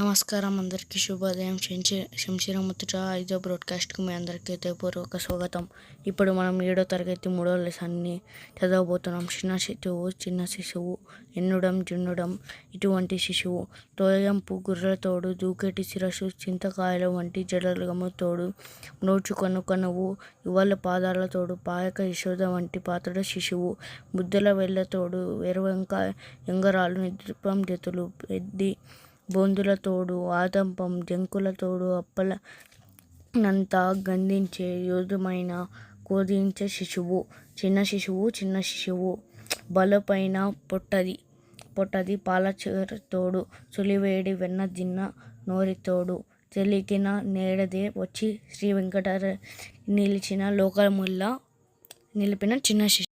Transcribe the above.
నమస్కారం, అందరికీ శుభోదయం. శంషీర ముచ్చట 5వ బ్రాడ్కాస్ట్కు మీ అందరికీ పూర్వక స్వాగతం. ఇప్పుడు మనం 7వ తరగతి 3వ లెసన్ని చదవబోతున్నాం. చిన్న శిశువు ఎన్నుడం జున్నుడం ఇటువంటి శిశువు తోయంపు గుర్రెల తోడు దూకేటి శిరస్సు చింతకాయల వంటి జడగము తోడు నోచుకొను కనువు యువల పాదాల తోడు పాయక యశోద వంటి పాతడ శిశువు ముద్దల వెళ్ళ తోడు వెరువంక ఎంగరాలు నిద్రపం జతులు పెద్ది బొందుల తోడు ఆతంపం జంకుల తోడు అప్పలనంతా గంధించే యోధమైన కోదించే శిశువు చిన్న శిశువు బలపైన పొట్టది పాలచీర తోడు చొలివేడి వెన్న జిన్న నోరి తోడు తెలికిన నేడదే వచ్చి శ్రీ వెంకట నిలిచిన లోకముల్లా నిలిపిన చిన్న శిశువు.